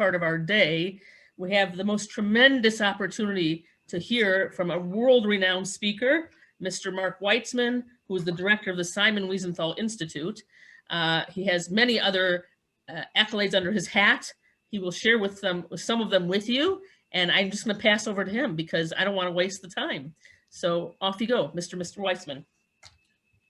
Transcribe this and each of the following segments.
part of our day, we have the most tremendous opportunity to hear from a world-renowned speaker, Mr. Mark Weizman, who is the director of the Simon Wiesenthal Institute. He has many other accolades under his hat. He will share with some of them with you, and I'm just going to pass over to him because I don't want to waste the time. So off you go, Mr. Weizman.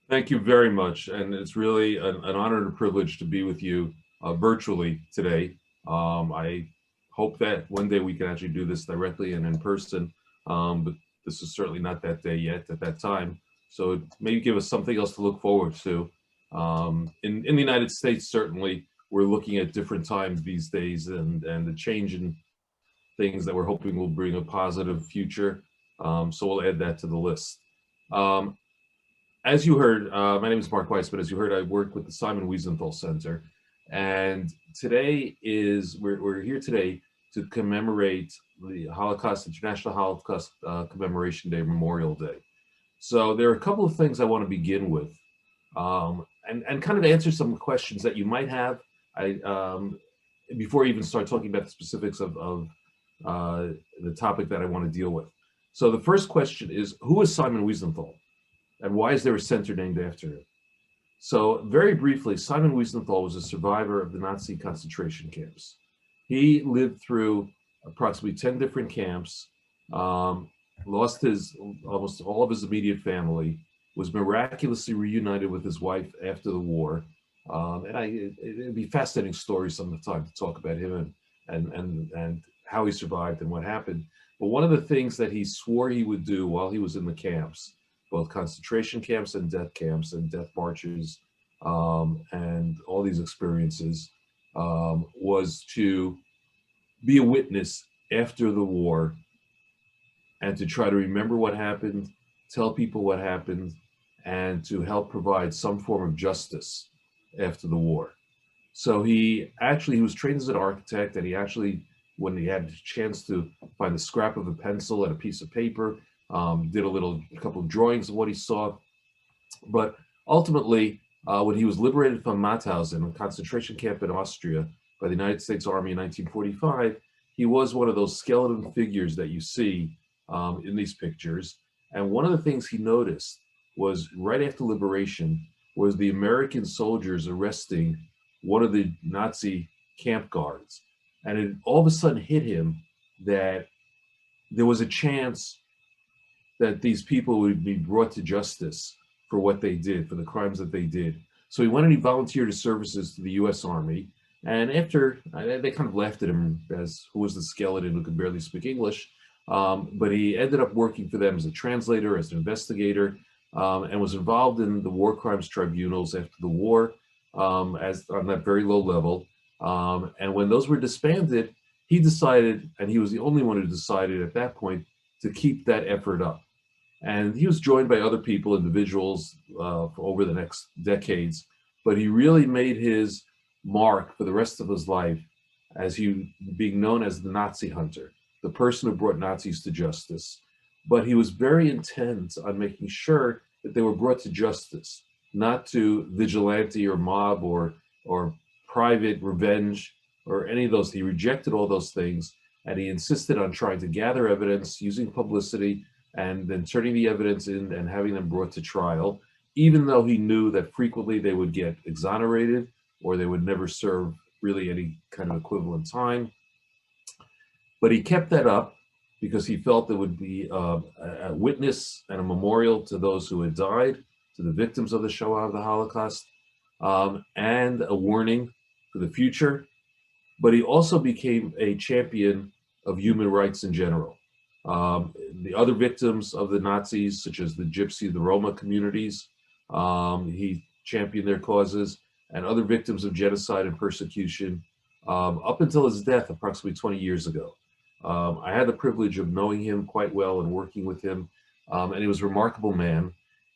Thank you very much, and it's really an honor and a privilege to be with you virtually today. I hope that one day we can actually do this directly and in person, but this is certainly not that day yet at that time. So maybe give us something else to look forward to. In the United States, certainly, we're looking at different times these days and the change in things that we're hoping will bring a positive future. So we'll add that to the list. As you heard, my name is Mark Weizman. As you heard, I work with the Simon Wiesenthal Center. And today we're here today to commemorate the Holocaust, International Holocaust Commemoration Day, Memorial Day. So there are a couple of things I want to begin with and kind of answer some questions that you might have before I even start talking about the specifics of the topic that I want to deal with. So the first question is, who is Simon Wiesenthal? And why is there a center named after him? So very briefly, Simon Wiesenthal was a survivor of the Nazi concentration camps. He lived through approximately 10 different camps, lost almost all of his immediate family, was miraculously reunited with his wife after the war. It'd be fascinating stories some of the time to talk about him and how he survived and what happened. But one of the things that he swore he would do while he was in the camps, both concentration camps and death marches, and all these experiences, was to be a witness after the war and to try to remember what happened, tell people what happened, and to help provide some form of justice after the war. So he was trained as an architect, and he actually, when he had a chance to find a scrap of a pencil and a piece of paper, did a couple of drawings of what he saw. But ultimately, when he was liberated from Mauthausen, a concentration camp in Austria, by the United States Army in 1945, he was one of those skeleton figures that you see in these pictures. And one of the things he noticed was right after liberation was the American soldiers arresting one of the Nazi camp guards. And it all of a sudden hit him that there was a chance that these people would be brought to justice for what they did, for the crimes that they did. So he went and he volunteered his services to the US Army. And after, they kind of laughed at him as who was the skeleton who could barely speak English. But he ended up working for them as a translator, as an investigator, and was involved in the war crimes tribunals after the war, as on that very low level. And when those were disbanded, he decided, and he was the only one who decided at that point, to keep that effort up. And he was joined by other people, individuals, over the next decades, but he really made his mark for the rest of his life as he being known as the Nazi hunter, the person who brought Nazis to justice. But he was very intent on making sure that they were brought to justice, not to vigilante or mob or private revenge or any of those. He rejected all those things, and he insisted on trying to gather evidence using publicity and then turning the evidence in and having them brought to trial, even though he knew that frequently they would get exonerated or they would never serve really any kind of equivalent time. But he kept that up because he felt there would be a witness and a memorial to those who had died, to the victims of the Shoah, of the Holocaust, and a warning for the future. But he also became a champion of human rights in general. The other victims of the Nazis, such as the Gypsy, the Roma communities, he championed their causes, and other victims of genocide and persecution up until his death approximately 20 years ago. I had the privilege of knowing him quite well and working with him, and he was a remarkable man.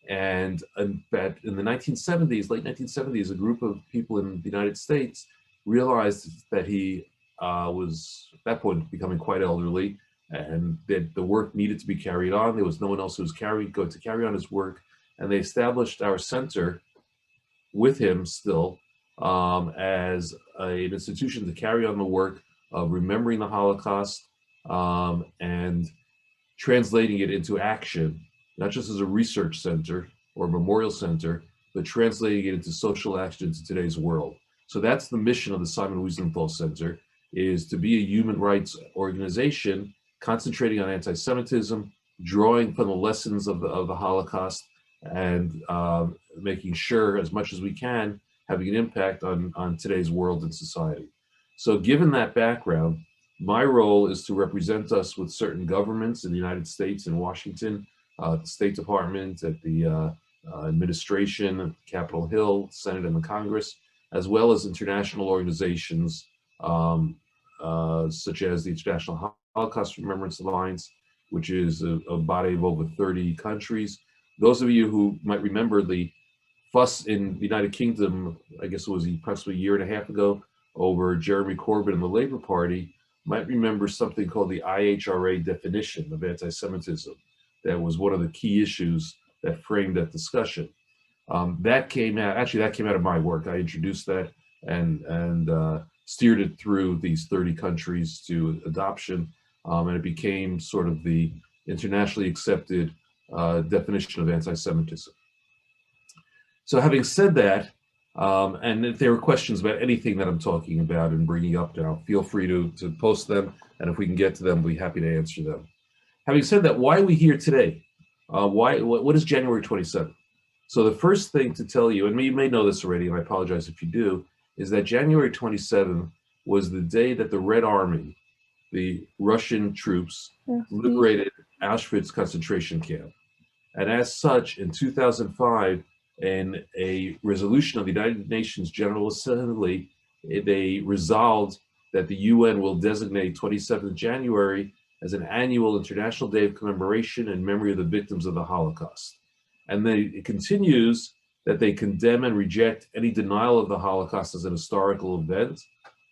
And in the 1970s, late 1970s, a group of people in the United States realized that he was, at that point, becoming quite elderly, and that the work needed to be carried on. There was no one else who was going to carry on his work, and they established our center with him still as an institution to carry on the work of remembering the Holocaust and translating it into action, not just as a research center or memorial center, but translating it into social action into today's world. So that's the mission of the Simon Wiesenthal Center, is to be a human rights organization concentrating on anti-Semitism, drawing from the lessons of the Holocaust, and making sure, as much as we can, having an impact on today's world and society. So given that background, my role is to represent us with certain governments in the United States and Washington, the State Department, at the administration, Capitol Hill, Senate, and the Congress, as well as international organizations such as the International Holocaust Remembrance Alliance, which is a body of over 30 countries. Those of you who might remember the fuss in the United Kingdom, I guess it was approximately a year and a half ago, over Jeremy Corbyn and the Labour Party, might remember something called the IHRA definition of anti-Semitism. That was one of the key issues that framed that discussion. That came out of my work. I introduced that and steered it through these 30 countries to adoption, and it became sort of the internationally accepted definition of anti-Semitism. So having said that, and if there are questions about anything that I'm talking about and bringing up now, feel free to post them, and if we can get to them, we'll be happy to answer them. Having said that, why are we here today? What is January 27th? So the first thing to tell you, and you may know this already, and I apologize if you do, is that January 27th was the day that the Red Army, the Russian troops, liberated Auschwitz concentration camp. And as such, in 2005, in a resolution of the United Nations General Assembly, they resolved that the UN will designate 27th January as an annual International Day of Commemoration in memory of the victims of the Holocaust. And then it continues that they condemn and reject any denial of the Holocaust as an historical event,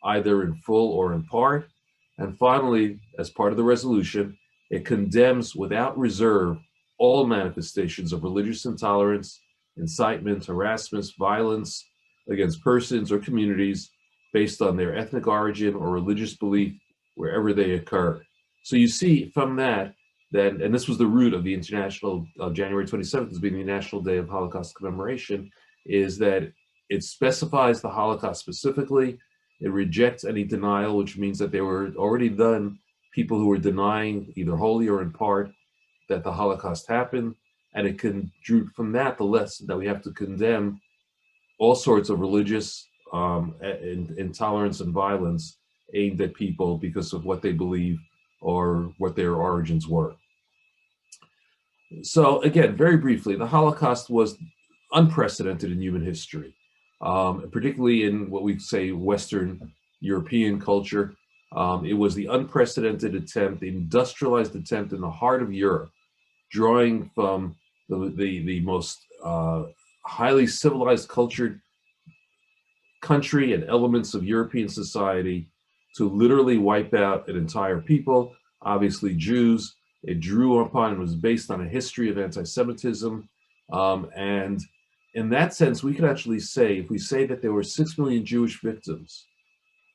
either in full or in part. And finally, as part of the resolution, it condemns without reserve all manifestations of religious intolerance, incitement, harassment, violence against persons or communities based on their ethnic origin or religious belief wherever they occur. So you see from that, and this was the root of the international January 27th as being the National Day of Holocaust Commemoration, is that it specifies the Holocaust specifically. It rejects any denial, which means that there were already done people who were denying, either wholly or in part, that the Holocaust happened. And it can drew from that the lesson that we have to condemn all sorts of religious intolerance and violence aimed at people because of what they believe or what their origins were. So again, very briefly, the Holocaust was unprecedented in human history, particularly in what we say Western European culture. It was the unprecedented attempt, the industrialized attempt in the heart of Europe, drawing from the most highly civilized, cultured country and elements of European society to literally wipe out an entire people, obviously Jews. It drew upon and was based on a history of anti-Semitism. And in that sense, we could actually say, if we say that there were 6 million Jewish victims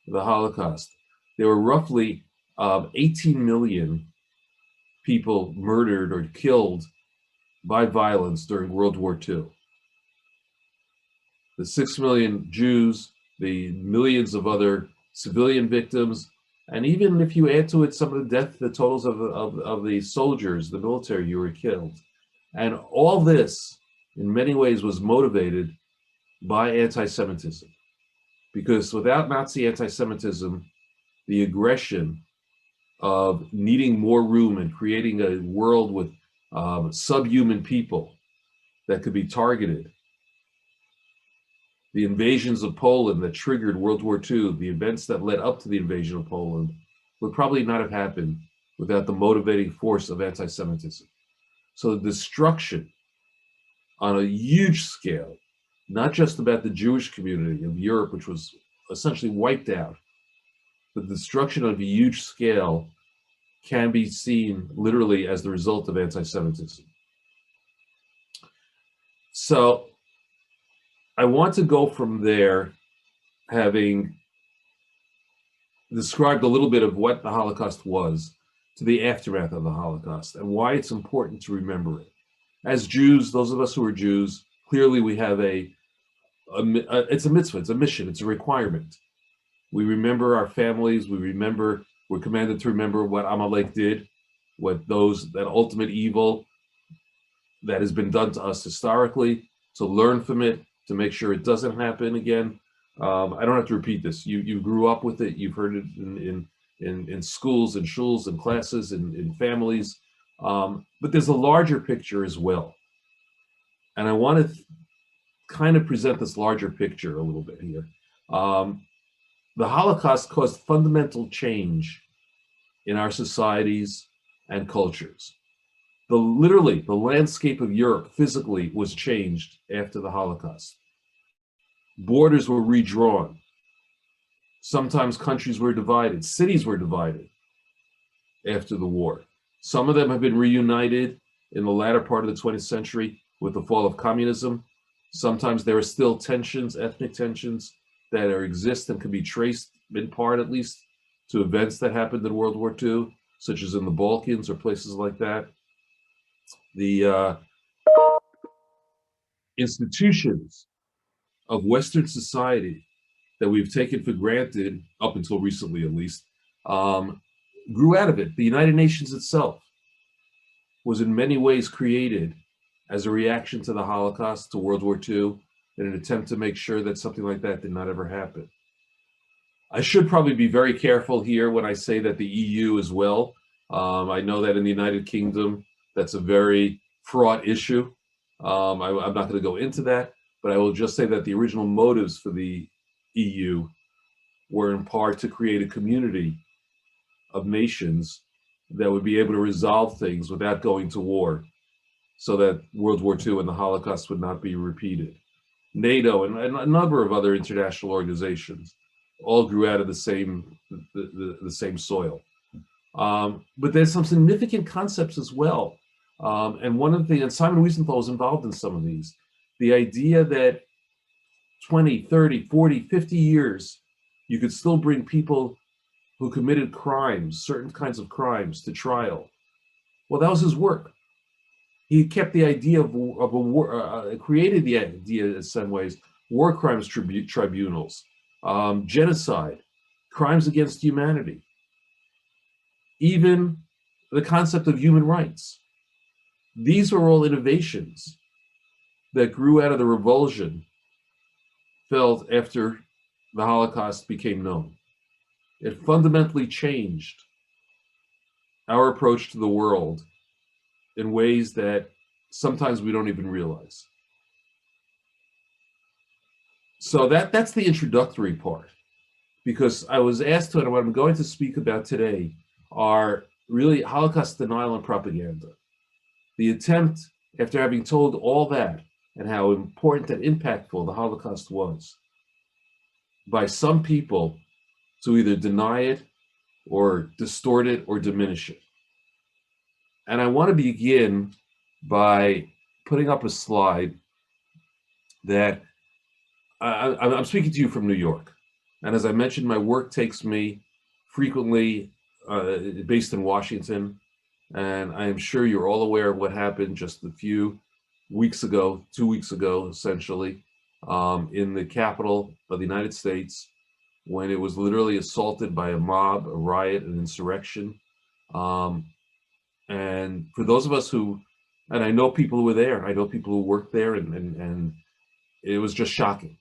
of the Holocaust, there were roughly 18 million people murdered or killed by violence during World War II. The 6 million Jews, the millions of other civilian victims, and even if you add to it some of the totals of the soldiers, the military who were killed. And all this, in many ways, was motivated by anti-Semitism. Because without Nazi anti-Semitism, the aggression of needing more room and creating a world with subhuman people that could be targeted, the invasions of Poland that triggered World War II, the events that led up to the invasion of Poland, would probably not have happened without the motivating force of anti-Semitism. So the destruction on a huge scale, not just about the Jewish community of Europe, which was essentially wiped out, but the destruction on a huge scale can be seen literally as the result of anti-Semitism. So I want to go from there, having described a little bit of what the Holocaust was to the aftermath of the Holocaust and why it's important to remember it. As Jews, those of us who are Jews, clearly we have it's a mitzvah, it's a mission, it's a requirement. We remember our families, we're commanded to remember what Amalek did, that ultimate evil that has been done to us historically, to learn from it, to make sure it doesn't happen again. I don't have to repeat this. You grew up with it. You've heard it in schools and shuls and classes and in families. But there's a larger picture as well. And I want to kind of present this larger picture a little bit here. The Holocaust caused fundamental change in our societies and cultures. Literally, the landscape of Europe physically was changed after the Holocaust. Borders were redrawn. Sometimes countries were divided. Cities were divided after the war. Some of them have been reunited in the latter part of the 20th century with the fall of communism. Sometimes there are still tensions, ethnic tensions, that exist and can be traced, in part at least, to events that happened in World War II, such as in the Balkans or places like that. The institutions of Western society that we've taken for granted, up until recently at least, grew out of it. The United Nations itself was in many ways created as a reaction to the Holocaust, to World War II, in an attempt to make sure that something like that did not ever happen. I should probably be very careful here when I say that the EU as well. I know that in the United Kingdom, that's a very fraught issue. I'm not going to go into that, but I will just say that the original motives for the EU were in part to create a community of nations that would be able to resolve things without going to war, so that World War II and the Holocaust would not be repeated. NATO and a number of other international organizations all grew out of the same soil. But there's some significant concepts as well. And one of the things, and Simon Wiesenthal was involved in some of these, the idea that 20, 30, 40, 50 years, you could still bring people who committed crimes, certain kinds of crimes, to trial. Well, that was his work. He kept the idea of a war, created the idea in some ways, war crimes tribunals, genocide, crimes against humanity, even the concept of human rights. These were all innovations that grew out of the revulsion felt after the Holocaust became known. It fundamentally changed our approach to the world in ways that sometimes we don't even realize. So that's the introductory part, because I was asked to, and what I'm going to speak about today are really Holocaust denial and propaganda. The attempt, after having told all that and how important and impactful the Holocaust was, by some people to either deny it or distort it or diminish it. And I want to begin by putting up a slide that I'm speaking to you from New York. And as I mentioned, my work takes me frequently based in Washington. And I am sure you're all aware of what happened just a few weeks ago, 2 weeks ago, essentially, in the capital of the United States, when it was literally assaulted by a mob, a riot, an insurrection. And for those of us who, and I know people who were there, I know people who worked there, and it was just shocking,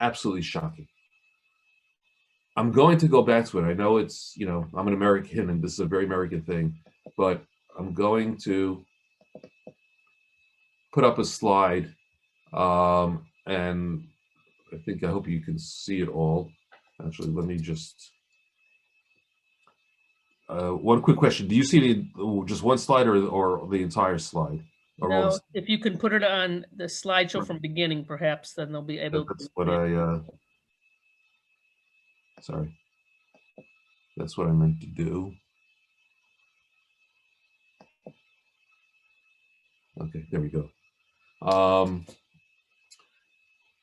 absolutely shocking. I'm going to go back to it. I know it's, I'm an American and this is a very American thing, but I'm going to put up a slide, and I hope you can see it all. Actually, let me just, one quick question. Do you see just one slide or the entire slide? No, if you can put it on the slideshow from beginning, perhaps, then they'll be able to. That's what sorry. That's what I meant to do. Okay, there we go.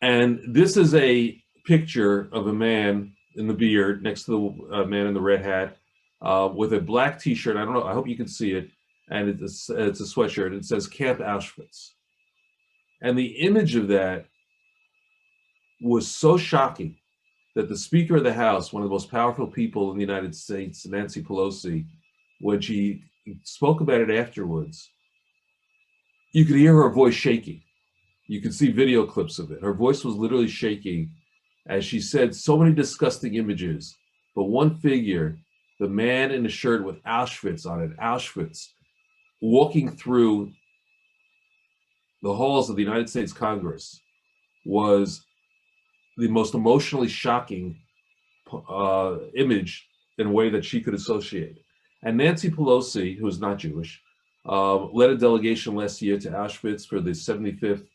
And this is a picture of a man in the beard next to the man in the red hat with a black T-shirt. I don't know. I hope you can see it. And it's a sweatshirt. It says Camp Auschwitz. And the image of that was so shocking that the Speaker of the House, one of the most powerful people in the United States, Nancy Pelosi, when she spoke about it afterwards, you could hear her voice shaking. You could see video clips of it. Her voice was literally shaking as she said so many disgusting images, but one figure, the man in the shirt with Auschwitz on it, Auschwitz, walking through the halls of the United States Congress, was the most emotionally shocking image in a way that she could associate. And Nancy Pelosi, who is not Jewish, led a delegation last year to Auschwitz for the 75th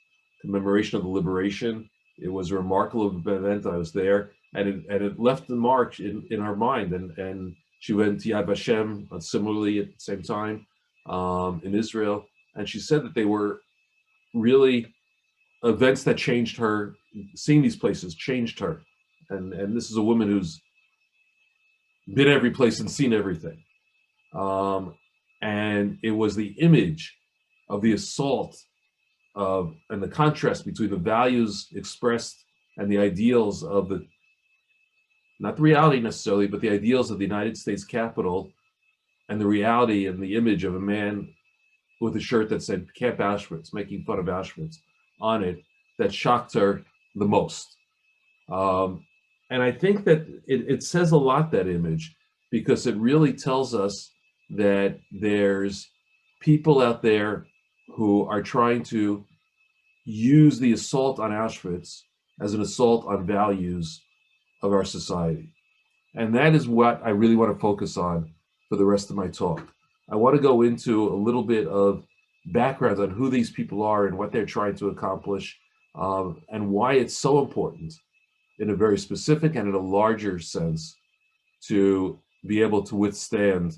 commemoration of the liberation. It was a remarkable event. I was there, and it left a mark in her mind. And she went to Yad Vashem similarly at the same time in Israel. And she said that they were really events that changed her. Seeing these places changed her. And this is a woman who's been every place and seen everything. And it was the image of the assault and the contrast between the values expressed and the ideals of the, not the reality necessarily, but the ideals of the United States Capitol, and the reality and the image of a man with a shirt that said Camp Auschwitz, making fun of Auschwitz on it, that shocked her the most. And I think that it says a lot, that image, because it really tells us that there's people out there who are trying to use the assault on Auschwitz as an assault on values of our society. And that is what I really want to focus on for the rest of my talk. I want to go into a little bit of background on who these people are and what they're trying to accomplish, and why it's so important in a very specific and in a larger sense to be able to withstand,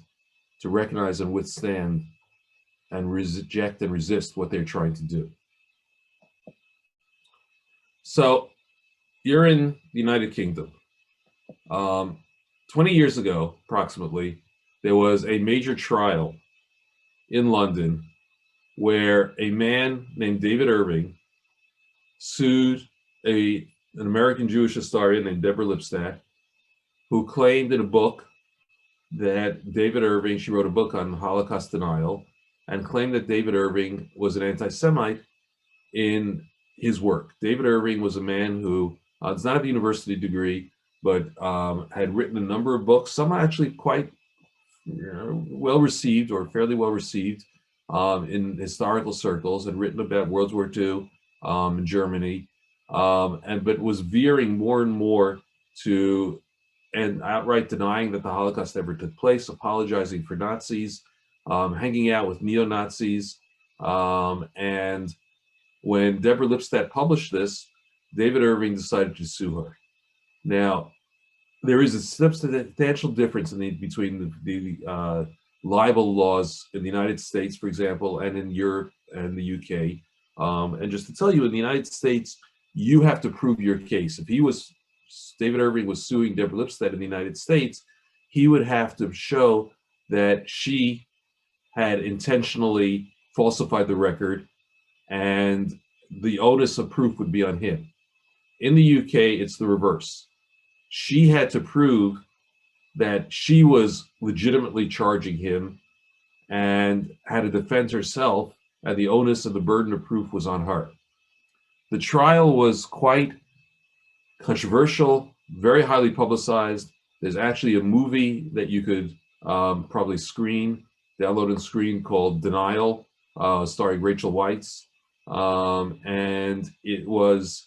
to recognize and withstand and reject and resist what they're trying to do. So you're in the United Kingdom. 20 years ago, approximately, there was a major trial in London where a man named David Irving sued an American Jewish historian named Deborah Lipstadt, who claimed in a book that David Irving, she wrote a book on Holocaust denial, and claimed that David Irving was an anti-Semite in his work. David Irving was a man who does not have a university degree, but had written a number of books, some actually quite well received or fairly well received in historical circles, had written about World War II in Germany, but was veering more and more to and outright denying that the Holocaust ever took place, apologizing for Nazis, hanging out with neo-Nazis. And when Deborah Lipstadt published this, David Irving decided to sue her. Now, there is a substantial difference between the libel laws in the United States, for example, and in Europe and the UK. And just to tell you, in the United States, you have to prove your case. If David Irving was suing Deborah Lipstadt in the United States, he would have to show that she had intentionally falsified the record, and the onus of proof would be on him. In the UK, it's the reverse. She had to prove that she was legitimately charging him and had to defend herself, and the onus of the burden of proof was on her. The trial was quite controversial, very highly publicized. There's actually a movie that you could probably download and screen, called Denial, starring Rachel Weisz. And it was,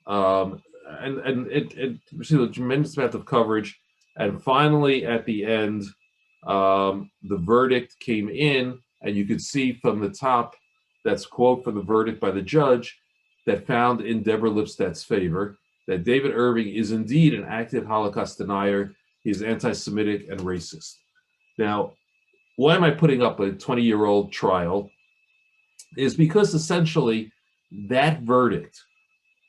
it received a tremendous amount of coverage. And finally, at the end, the verdict came in, and you could see from the top, that's quote from the verdict by the judge, that found in Deborah Lipstadt's favor, that David Irving is indeed an active Holocaust denier. He's anti-Semitic and racist. Now, why am I putting up a 20-year-old trial? Is because essentially that verdict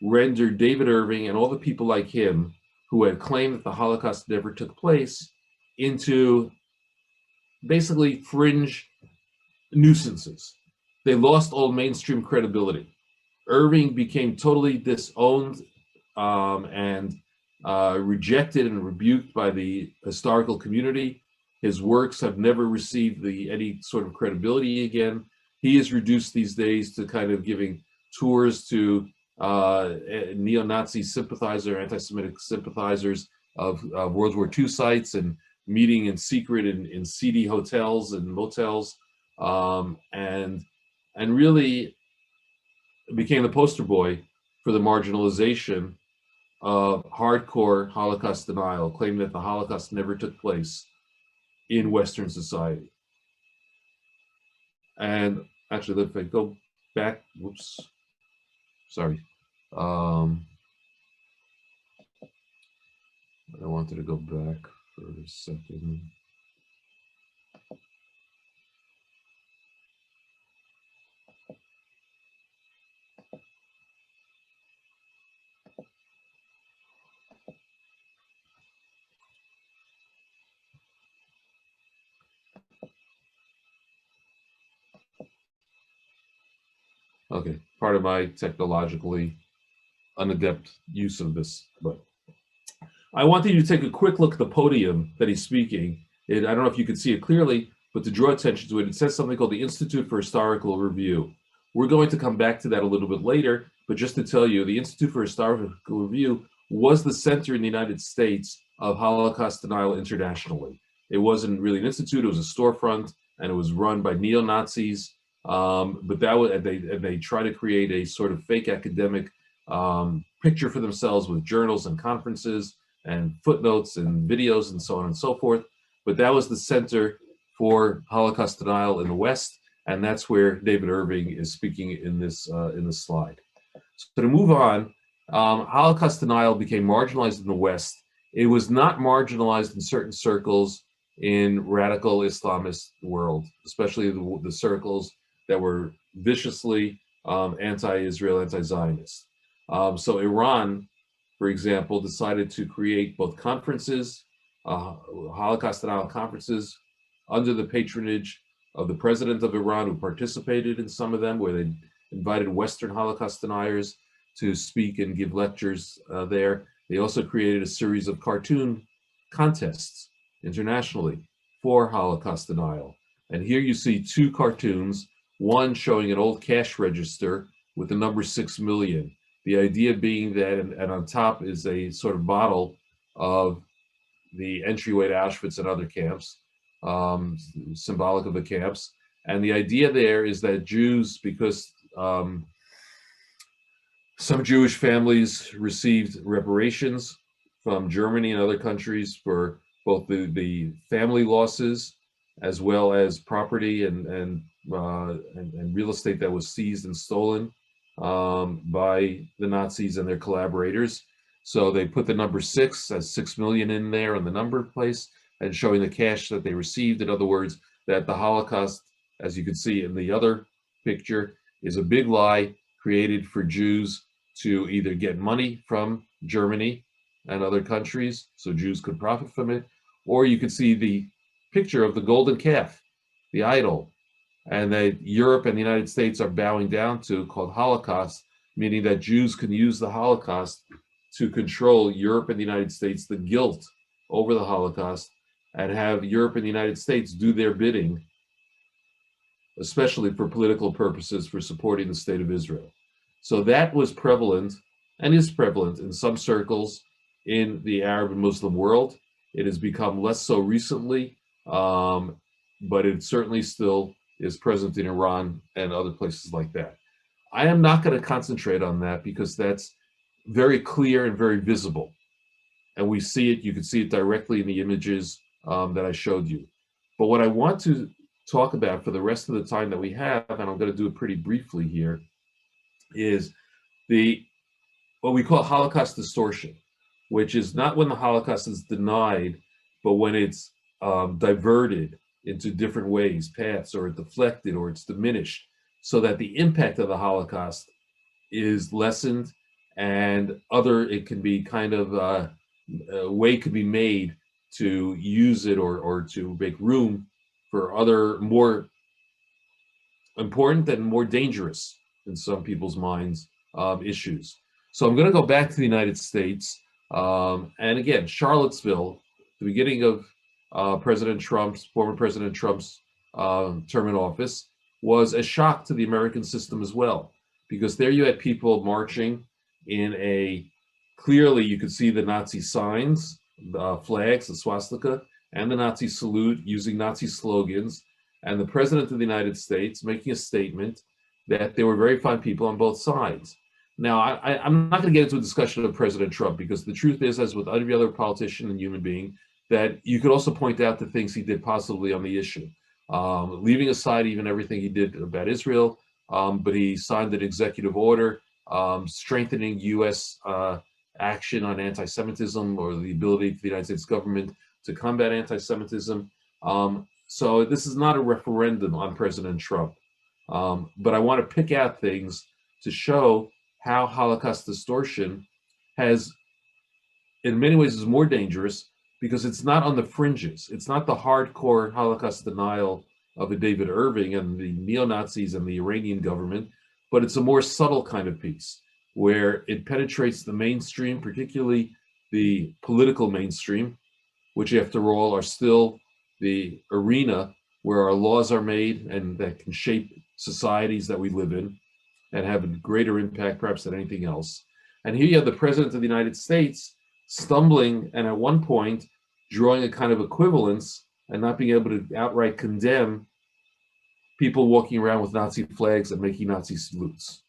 rendered David Irving and all the people like him who had claimed that the Holocaust never took place into basically fringe nuisances. They lost all mainstream credibility. Irving became totally disowned and rejected and rebuked by the historical community. His works have never received any sort of credibility again. He is reduced these days to kind of giving tours to neo-Nazi sympathizer, anti-Semitic sympathizers of World War II sites and meeting in secret in seedy hotels and motels, and really became the poster boy for the marginalization of hardcore Holocaust denial, claiming that the Holocaust never took place in Western society. And actually, if I go back, whoops, sorry. I wanted to go back for a second. Okay, part of my technologically unadept use of this, but I wanted you to take a quick look at the podium that he's speaking. I don't know if you can see it clearly, but to draw attention to it, it says something called the Institute for Historical Review. We're going to come back to that a little bit later, but just to tell you, the Institute for Historical Review was the center in the United States of Holocaust denial internationally. It wasn't really an institute, it was a storefront, and it was run by neo-Nazis, but that was, they try to create a sort of fake academic picture for themselves with journals and conferences and footnotes and videos and so on and so forth. But that was the center for Holocaust denial in the West, and that's where David Irving is speaking in this slide. So to move on, Holocaust denial became marginalized in the West. It was not marginalized in certain circles in radical Islamist world, especially the circles that were viciously anti-Israel, anti-Zionist. So Iran, for example, decided to create both conferences, Holocaust denial conferences, under the patronage of the president of Iran, who participated in some of them, where they invited Western Holocaust deniers to speak and give lectures there. They also created a series of cartoon contests internationally for Holocaust denial. And here you see two cartoons, one showing an old cash register with the number 6 million. The idea being that, and on top is a sort of model of the entryway to Auschwitz and other camps, symbolic of the camps. And the idea there is that Jews, because some Jewish families received reparations from Germany and other countries for both the family losses as well as property and real estate that was seized and stolen by the Nazis and their collaborators. So they put the number 6 as 6 million in there on the number place and showing the cash that they received. In other words, that the Holocaust, as you can see in the other picture, is a big lie created for Jews to either get money from Germany and other countries so Jews could profit from it, or you could see the picture of the golden calf, the idol, and that Europe and the United States are bowing down to, called Holocaust, meaning that Jews can use the Holocaust to control Europe and the United States, the guilt over the Holocaust, and have Europe and the United States do their bidding, especially for political purposes, for supporting the state of Israel. So that was prevalent and is prevalent in some circles in the Arab and Muslim world. It has become less so recently, but it certainly still is present in Iran and other places like that. I am not going to concentrate on that because that's very clear and very visible. And we see it, you can see it directly in the images that I showed you. But what I want to talk about for the rest of the time that we have, and I'm going to do it pretty briefly here, is what we call Holocaust distortion, which is not when the Holocaust is denied, but when it's diverted into different ways, paths, or deflected, or it's diminished, so that the impact of the Holocaust is lessened, and it can be kind of way could be made to use it or to make room for other more important and more dangerous in some people's minds issues. So I'm going to go back to the United States. And again, Charlottesville, the beginning of former President Trump's term in office, was a shock to the American system as well, because there you had people marching in clearly you could see the Nazi signs, flags, the swastika, and the Nazi salute using Nazi slogans, and the President of the United States making a statement that there were very fine people on both sides. Now, I'm not going to get into a discussion of President Trump, because the truth is, as with every other politician and human being, that you could also point out the things he did positively on the issue. Leaving aside even everything he did about Israel, but he signed an executive order strengthening U.S. Action on anti-Semitism, or the ability for the United States government to combat anti-Semitism. So this is not a referendum on President Trump, but I want to pick out things to show how Holocaust distortion in many ways, is more dangerous, because it's not on the fringes. It's not the hardcore Holocaust denial of a David Irving and the neo-Nazis and the Iranian government, but it's a more subtle kind of piece, where it penetrates the mainstream, particularly the political mainstream, which after all are still the arena where our laws are made and that can shape societies that we live in and have a greater impact perhaps than anything else. And here you have the President of the United States stumbling and at one point drawing a kind of equivalence and not being able to outright condemn people walking around with Nazi flags and making Nazi salutes.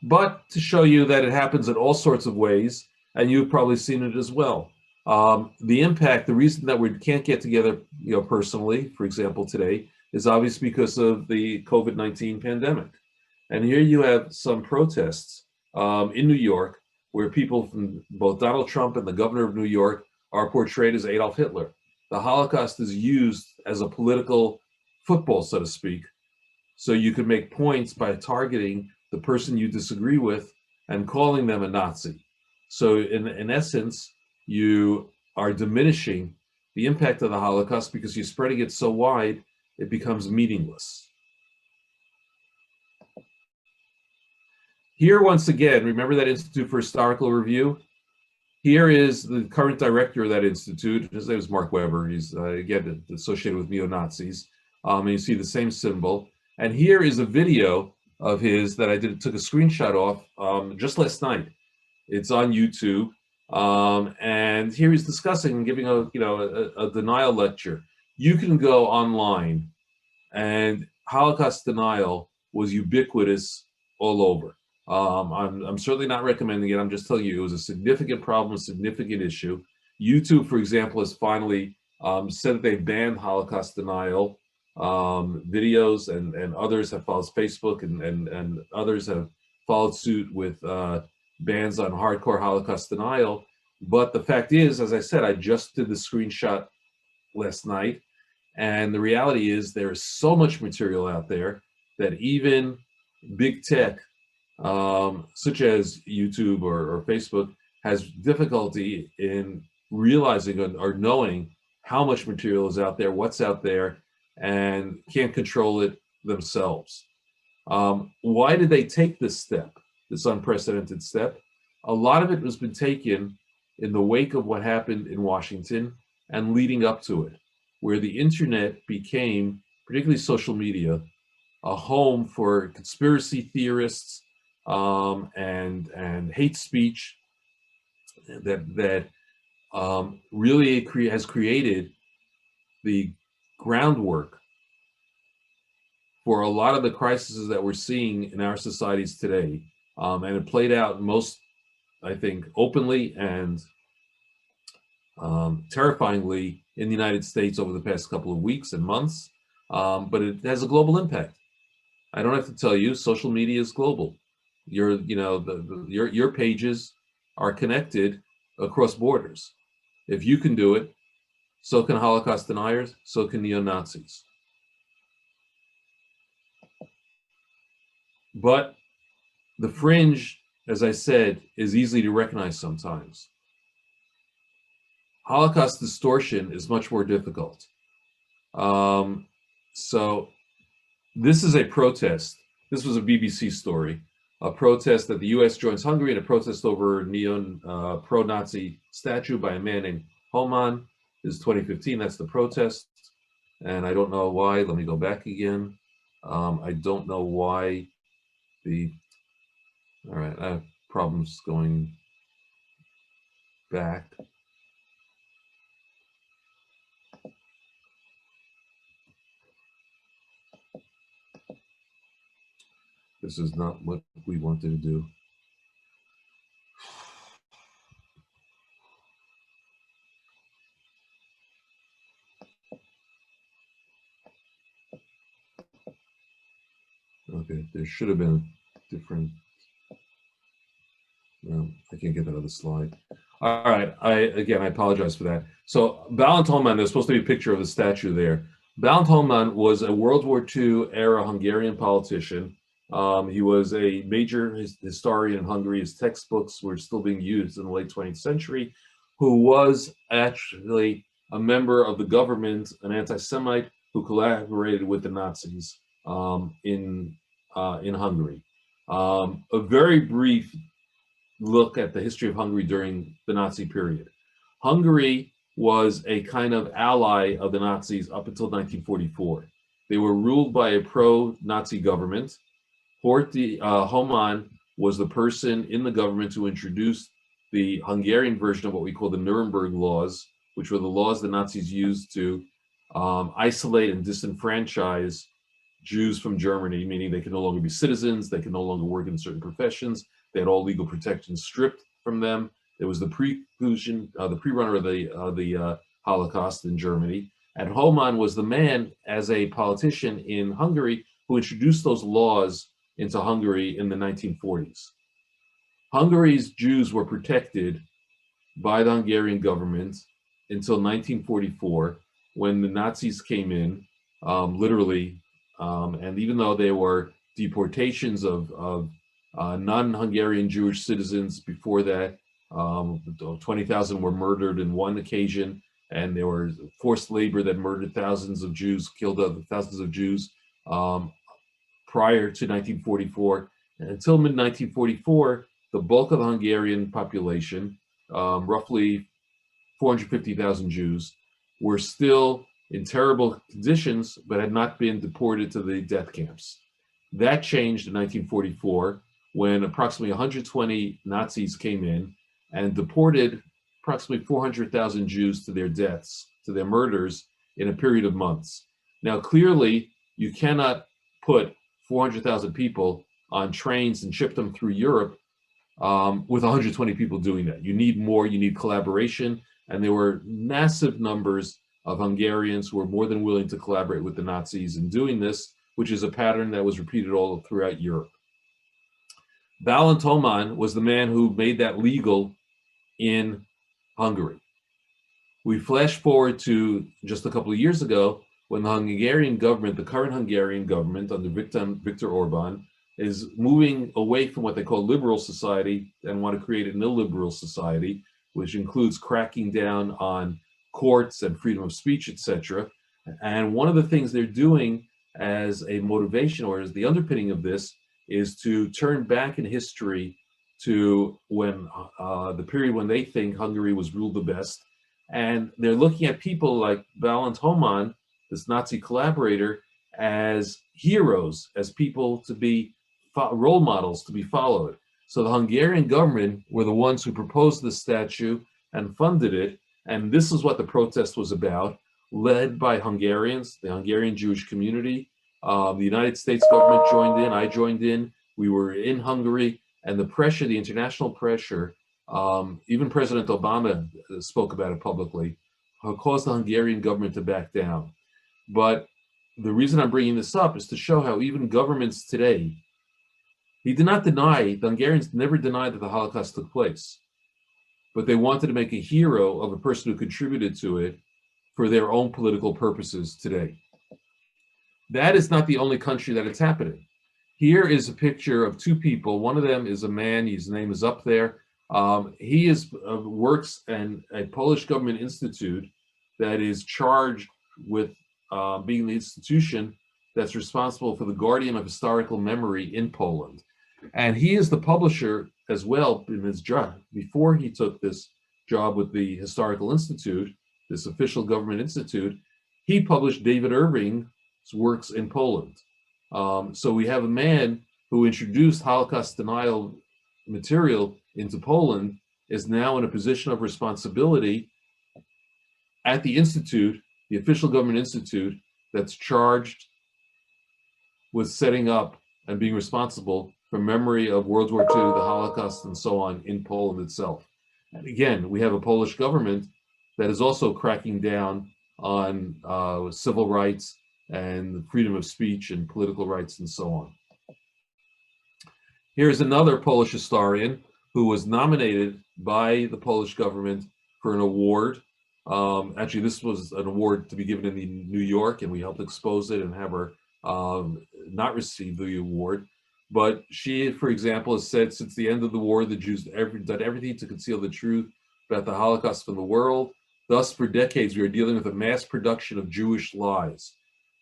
But to show you that it happens in all sorts of ways, and you've probably seen it as well. The impact, the reason that we can't get together, personally, for example, today, is obviously because of the COVID-19 pandemic. And here you have some protests in New York, where people from both Donald Trump and the governor of New York are portrayed as Adolf Hitler. The Holocaust is used as a political football, so to speak. So you can make points by targeting the person you disagree with and calling them a Nazi. So in essence, you are diminishing the impact of the Holocaust because you're spreading it so wide, it becomes meaningless. Here, once again, remember that Institute for Historical Review? Here is the current director of that institute. His name is Mark Weber. He's, again, associated with neo-Nazis. And you see the same symbol. And here is a video of his that I took a screenshot off just last night. It's on YouTube. And here he's discussing and giving a denial lecture. You can go online, and Holocaust denial was ubiquitous all over. I'm certainly not recommending it. I'm just telling you it was a significant problem, a significant issue. YouTube, for example, has finally said that they banned Holocaust denial videos, and others have followed. Facebook and others have followed suit with bans on hardcore Holocaust denial. But the fact is, as I said, I just did the screenshot last night, and the reality is there is so much material out there that even big tech, such as YouTube or Facebook, has difficulty in realizing or knowing how much material is out there, what's out there, and can't control it themselves. Why did they take this step, this unprecedented step? A lot of it has been taken in the wake of what happened in Washington and leading up to it, where the internet became, particularly social media, a home for conspiracy theorists and hate speech that really has created the groundwork for a lot of the crises that we're seeing in our societies today. And it played out most, I think, openly and terrifyingly in the United States over the past couple of weeks and months, but it has a global impact. I don't have to tell you, social media is global. Your pages are connected across borders. If you can do it, so can Holocaust deniers, so can neo-Nazis. But the fringe as I said, is easy to recognize sometimes. Holocaust distortion is much more difficult. So this is a protest. This was a BBC story, a protest that the U.S. joins Hungary in a protest over a pro-Nazi statue by a man named Homan. This is 2015. That's the protest. And I don't know why. Let me go back again. I don't know why all right, I have problems going back. This is not what we wanted to do. Okay, there should have been a different. No, I can't get that other slide. All right, I apologize for that. So Balint Homan, there's supposed to be a picture of the statue there. Balint Homan was a World War II era Hungarian politician. He was a major historian in Hungary. His textbooks were still being used in the late 20th century, who was actually a member of the government, an anti-Semite who collaborated with the Nazis in Hungary. A very brief look at the history of Hungary during the Nazi period. Hungary was a kind of ally of the Nazis up until 1944. They were ruled by a pro-Nazi government. Homan was the person in the government who introduced the Hungarian version of what we call the Nuremberg laws, which were the laws the Nazis used to isolate and disenfranchise Jews from Germany, meaning they could no longer be citizens, they could no longer work in certain professions. They had all legal protections stripped from them. There was the pre-runner of the Holocaust in Germany. And Homan was the man, as a politician in Hungary, who introduced those laws into Hungary in the 1940s. Hungary's Jews were protected by the Hungarian government until 1944, when the Nazis came in, literally, and even though there were deportations of non-Hungarian Jewish citizens before that, 20,000 were murdered in one occasion, and there was forced labor that murdered thousands of Jews, killed thousands of Jews prior to 1944. And until mid-1944, the bulk of the Hungarian population, roughly 450,000 Jews, were still in terrible conditions, but had not been deported to the death camps. That changed in 1944, when approximately 120 Nazis came in and deported approximately 400,000 Jews to their deaths, to their murders, in a period of months. Now, clearly, you cannot put 400,000 people on trains and ship them through Europe with 120 people doing that. You need more, you need collaboration, and there were massive numbers of Hungarians who were more than willing to collaborate with the Nazis in doing this, which is a pattern that was repeated all throughout Europe. Balint Homan was the man who made that legal in Hungary. We flash forward to just a couple of years ago, when the Hungarian government, the current Hungarian government under Viktor Orban, is moving away from what they call liberal society and want to create an illiberal society, which includes cracking down on courts and freedom of speech, etc. And one of the things they're doing as a motivation, or as the underpinning of this, is to turn back in history to when the period when they think Hungary was ruled the best. And they're looking at people like Balint Homan, this Nazi collaborator, as heroes, as people to be role models to be followed. So the Hungarian government were the ones who proposed the statue and funded it. And this is what the protest was about, led by Hungarians, the Hungarian Jewish community. The United States government joined in, I joined in, we were in Hungary, and the pressure, the international pressure, even President Obama spoke about it publicly, caused the Hungarian government to back down. But the reason I'm bringing this up is to show how even governments today, he did not deny, the Hungarians never denied that the Holocaust took place, but they wanted to make a hero of a person who contributed to it for their own political purposes today. That is not the only country that it's happening. Here is a picture of two people. One of them is a man. His name is up there. He works in a Polish government institute that is charged with being the institution that's responsible for the guardian of historical memory in Poland. And he is the publisher as well in his job. Before he took this job with the Historical Institute, this official government institute, he published David Irving's works in Poland. So we have a man who introduced Holocaust denial material into Poland is now in a position of responsibility at the institute, the official government institute that's charged with setting up and being responsible for memory of World War II, the Holocaust, and so on in Poland itself. And again, we have a Polish government that is also cracking down on civil rights and freedom of speech and political rights and so on. Here's another Polish historian who was nominated by the Polish government for an award. Actually, this was an award to be given in New York, and we helped expose it and have her not receive the award. But she, for example, has said since the end of the war, the Jews done everything to conceal the truth about the Holocaust from the world. Thus, for decades, we are dealing with a mass production of Jewish lies.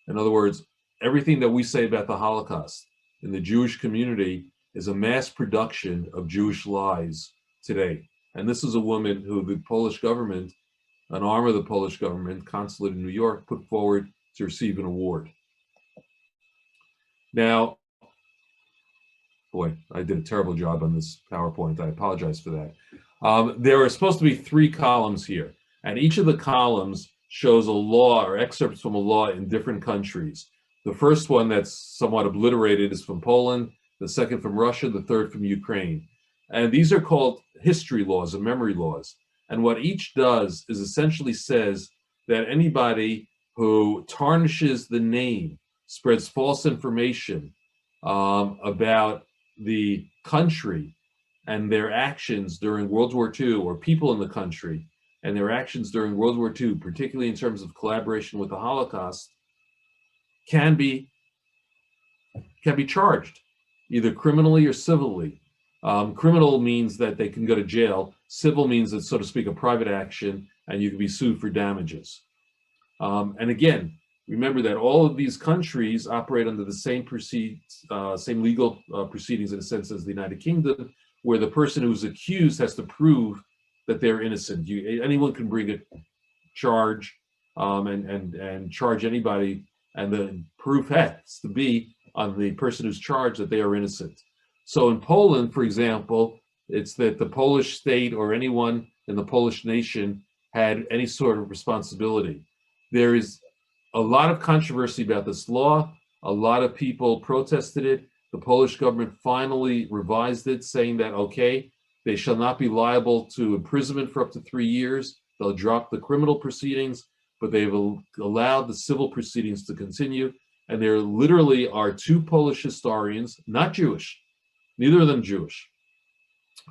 In other words, everything that we say about the Holocaust in the Jewish community is a mass production of Jewish lies today. And this is a woman who the Polish government, an arm of the Polish government, consulate in New York, put forward to receive an award. Now, boy, I did a terrible job on this PowerPoint. I apologize for that. There are supposed to be 3 columns here, and each of the columns shows a law or excerpts from a law in different countries. The first one that's somewhat obliterated is from Poland, the second from Russia, the third from Ukraine. And these are called history laws or memory laws. And what each does is essentially says that anybody who tarnishes the name, spreads false information about the country and their actions during World War II, or people in the country and their actions during World War II, particularly in terms of collaboration with the Holocaust, can be charged either criminally or civilly. Criminal means that they can go to jail. Civil means it's, so to speak, a private action, and you can be sued for damages. And again, remember that all of these countries operate under the same legal proceedings in a sense as the United Kingdom, where the person who's accused has to prove that they're innocent. Anyone can bring a charge and charge anybody, and the proof has to be on the person who's charged that they are innocent. So in Poland, for example, it's that the Polish state or anyone in the Polish nation had any sort of responsibility. There is a lot of controversy about this law. A lot of people protested it. The Polish government finally revised it, saying that, okay, they shall not be liable to imprisonment for up to 3 years. They'll drop the criminal proceedings, but they've allowed the civil proceedings to continue. And there literally are 2 Polish historians, not Jewish, neither of them Jewish,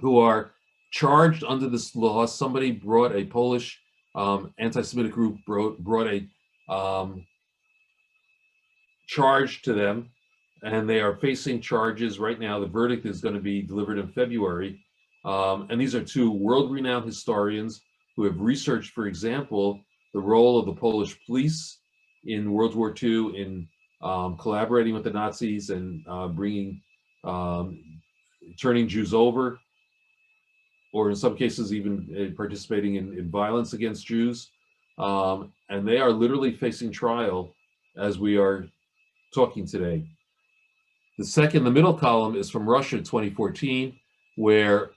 who are charged under this law. Somebody brought a Polish anti-Semitic group brought a charge to them, and they are facing charges right now. The verdict is going to be delivered in February. And these are 2 world-renowned historians who have researched, for example, the role of the Polish police in World War II in collaborating with the Nazis and turning Jews over, or in some cases even participating in violence against Jews. And they are literally facing trial as we are talking today. The middle column is from Russia, 2014, where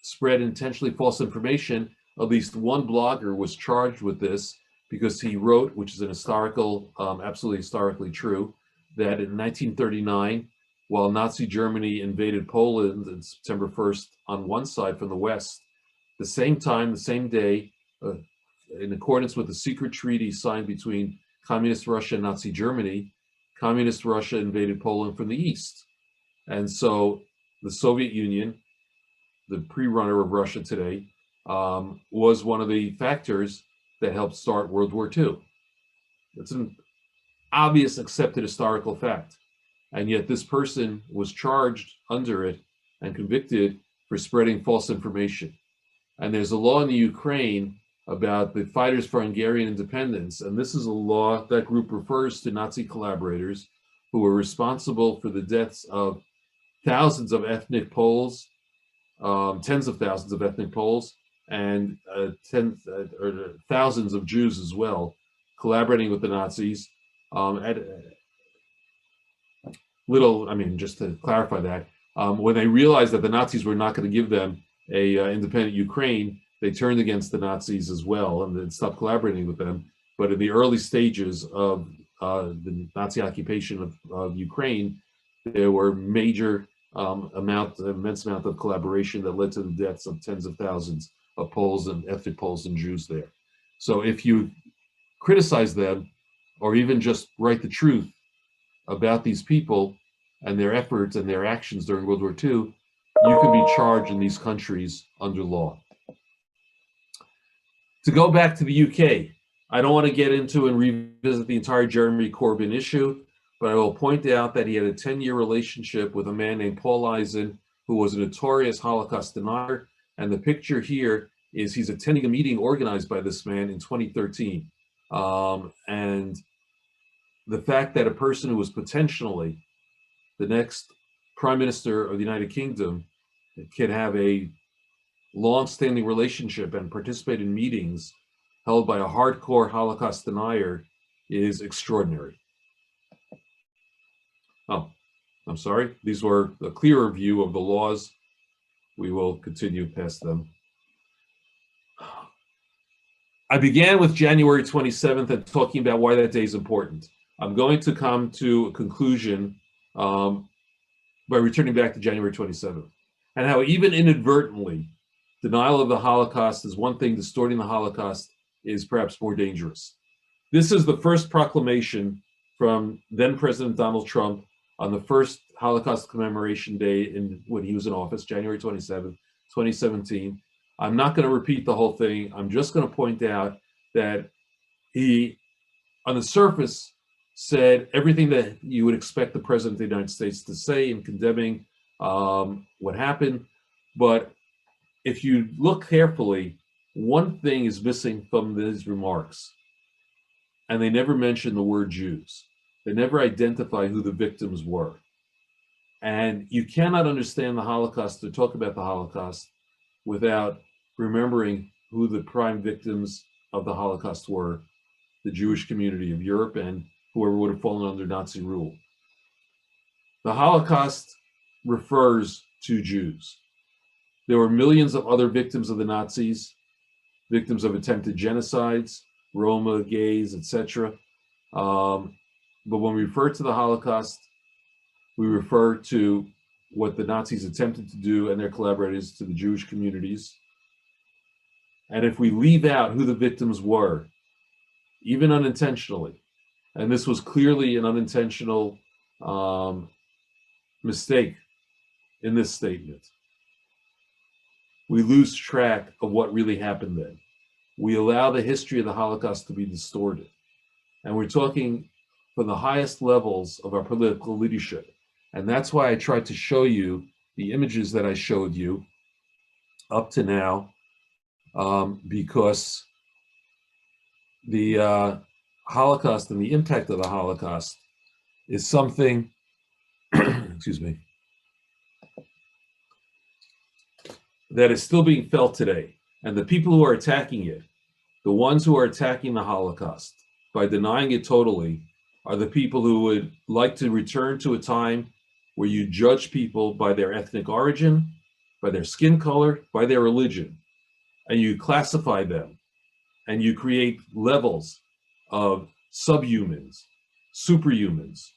spread intentionally false information. At least one blogger was charged with this because he wrote, which is an historical, absolutely historically true, that in 1939, while Nazi Germany invaded Poland on September 1st on one side from the west, the same time, the same day, in accordance with the secret treaty signed between Communist Russia and Nazi Germany, Communist Russia invaded Poland from the east. And so the Soviet Union, the pre-runner of Russia today, was one of the factors that helped start World War II. It's an obvious accepted historical fact. And yet this person was charged under it and convicted for spreading false information. And there's a law in the Ukraine about the fighters for Hungarian independence. And this is a law, that group refers to Nazi collaborators who were responsible for the deaths of thousands of ethnic Poles, tens of thousands of ethnic Poles, and thousands of Jews as well, collaborating with the Nazis. Just to clarify that, when they realized that the Nazis were not going to give them a independent Ukraine, they turned against the Nazis as well and then stopped collaborating with them. But in the early stages of the Nazi occupation of Ukraine, there were major immense amount of collaboration that led to the deaths of tens of thousands of Poles and ethnic Poles and Jews there. So if you criticize them or even just write the truth about these people and their efforts and their actions during World War II, you can be charged in these countries under law. To go back to the UK, I don't want to get into and revisit the entire Jeremy Corbyn issue, but I will point out that he had a 10-year relationship with a man named Paul Weizman, who was a notorious Holocaust denier. And the picture here is he's attending a meeting organized by this man in 2013. And the fact that a person who was potentially the next Prime Minister of the United Kingdom can have a long-standing relationship and participate in meetings held by a hardcore Holocaust denier is extraordinary. Oh, I'm sorry. These were a clearer view of the laws. We will continue past them. I began with January 27th and talking about why that day is important. I'm going to come to a conclusion by returning back to January 27th and how even inadvertently, denial of the Holocaust is one thing, distorting the Holocaust is perhaps more dangerous. This is the first proclamation from then President Donald Trump on the first Holocaust commemoration day when he was in office, January 27th, 2017. I'm not going to repeat the whole thing. I'm just going to point out that he, on the surface, said everything that you would expect the President of the United States to say in condemning what happened. But if you look carefully, one thing is missing from these remarks, and they never mention the word Jews. They never identify who the victims were. And you cannot understand the Holocaust or talk about the Holocaust without remembering who the prime victims of the Holocaust were, the Jewish community of Europe and whoever would have fallen under Nazi rule. The Holocaust refers to Jews. There were millions of other victims of the Nazis, victims of attempted genocides, Roma, gays, etc. But when we refer to the Holocaust, we refer to what the Nazis attempted to do and their collaborators to the Jewish communities. And if we leave out who the victims were, even unintentionally, and this was clearly an unintentional mistake in this statement, we lose track of what really happened then. We allow the history of the Holocaust to be distorted. And we're talking from the highest levels of our political leadership. And that's why I tried to show you the images that I showed you up to now, because the Holocaust and the impact of the Holocaust is something, excuse me, that is still being felt today. And the people who are attacking it, the ones who are attacking the Holocaust by denying it totally, are the people who would like to return to a time where you judge people by their ethnic origin, by their skin color, by their religion, and you classify them, and you create levels of subhumans, superhumans,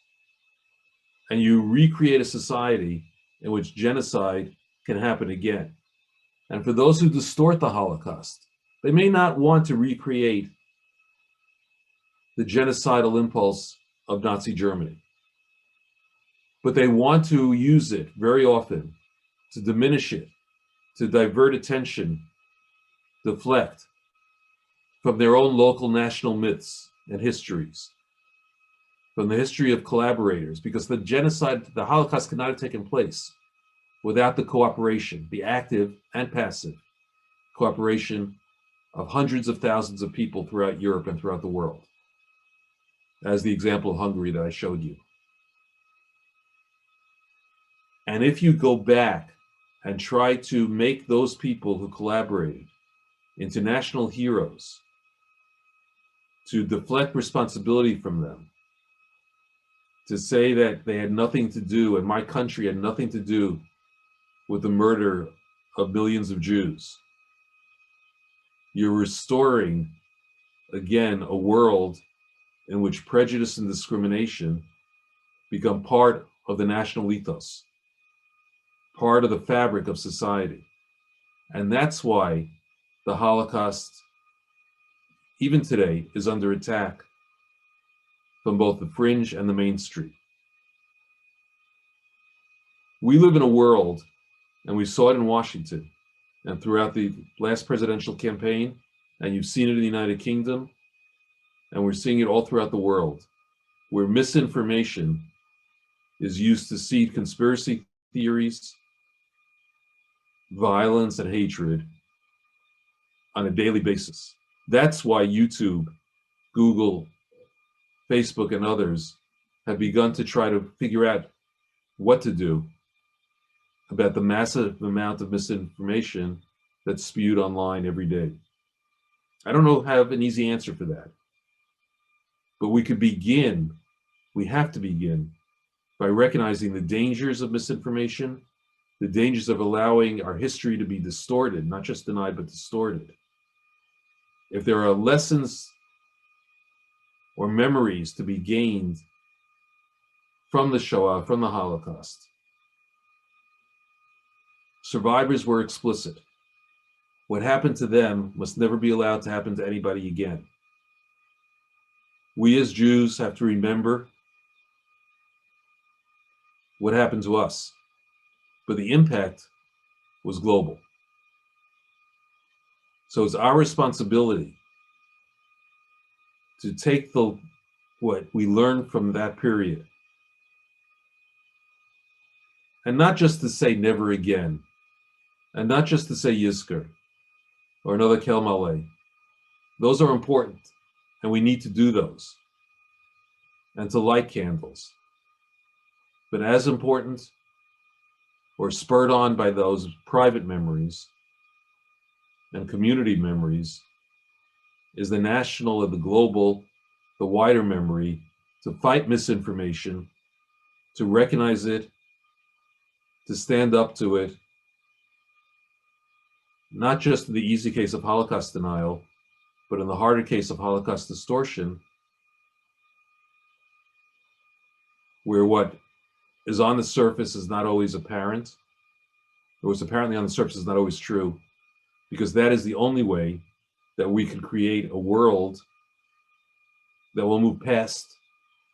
and you recreate a society in which genocide can happen again. And for those who distort the Holocaust, they may not want to recreate the genocidal impulse of Nazi Germany, but they want to use it very often to diminish it, to divert attention, deflect from their own local national myths and histories. from the history of collaborators, because the genocide, the Holocaust could not have taken place without the cooperation, the active and passive cooperation of hundreds of thousands of people throughout Europe and throughout the world, as the example of Hungary that I showed you. And if you go back and try to make those people who collaborated into national heroes, to deflect responsibility from them, to say that they had nothing to do, and my country had nothing to do with the murder of millions of Jews, you're restoring, again, a world in which prejudice and discrimination become part of the national ethos, part of the fabric of society. And that's why the Holocaust, even today, is under attack from both the fringe and the mainstream. We live in a world, and we saw it in Washington and throughout the last presidential campaign, and you've seen it in the United Kingdom, and we're seeing it all throughout the world, where misinformation is used to seed conspiracy theories, violence, and hatred on a daily basis. That's why YouTube, Google, Facebook, and others have begun to try to figure out what to do about the massive amount of misinformation that's spewed online every day. I don't have an easy answer for that. But we could begin, we have to begin, by recognizing the dangers of misinformation, the dangers of allowing our history to be distorted, not just denied, but distorted. If there are lessons or memories to be gained from the Shoah, from the Holocaust, survivors were explicit. What happened to them must never be allowed to happen to anybody again. We as Jews have to remember what happened to us, but the impact was global. So it's our responsibility to take what we learned from that period, and not just to say never again, and not just to say Yizkor or another Kel Maleh. Those are important, and we need to do those, and to light candles. But as important, or spurred on by those private memories and community memories, is the national or the global, the wider memory to fight misinformation, to recognize it, to stand up to it, not just in the easy case of Holocaust denial, but in the harder case of Holocaust distortion, where what is on the surface is not always apparent, or what's apparently on the surface is not always true, because that is the only way that we can create a world that will move past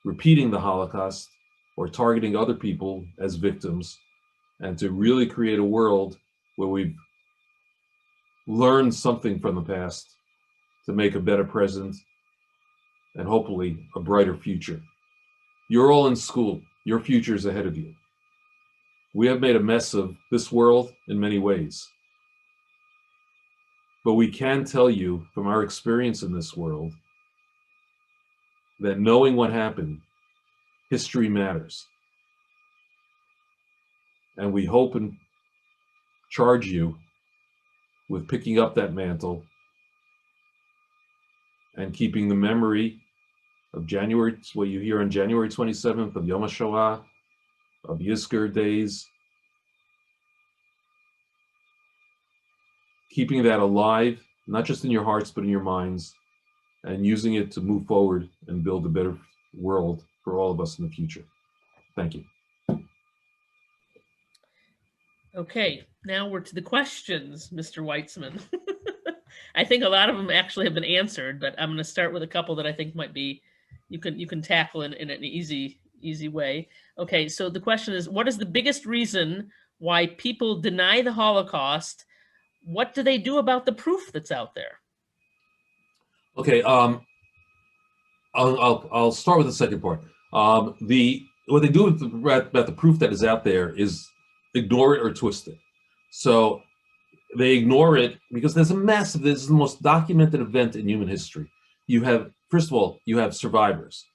repeating the Holocaust or targeting other people as victims, and to really create a world where we've learned something from the past to make a better present and hopefully a brighter future. You're all in school. Your future is ahead of you. We have made a mess of this world in many ways. But we can tell you from our experience in this world that knowing what happened, history matters. And we hope and charge you with picking up that mantle and keeping the memory of January, what you hear on January 27th, of Yom HaShoah, of Yizkor days, keeping that alive, not just in your hearts, but in your minds, and using it to move forward and build a better world for all of us in the future. Thank you. Okay, now we're to the questions, Mr. Weizman. I think a lot of them actually have been answered, but I'm going to start with a couple that I think might be you can tackle in an easy way. Okay, so the question is, what is the biggest reason why people deny the Holocaust? What do they do about the proof that's out there? Okay, I'll start with the second part. What they do with about the proof that is out there is ignore it or twist it. So they ignore it because this is the most documented event in human history. You have, first of all, you have survivors,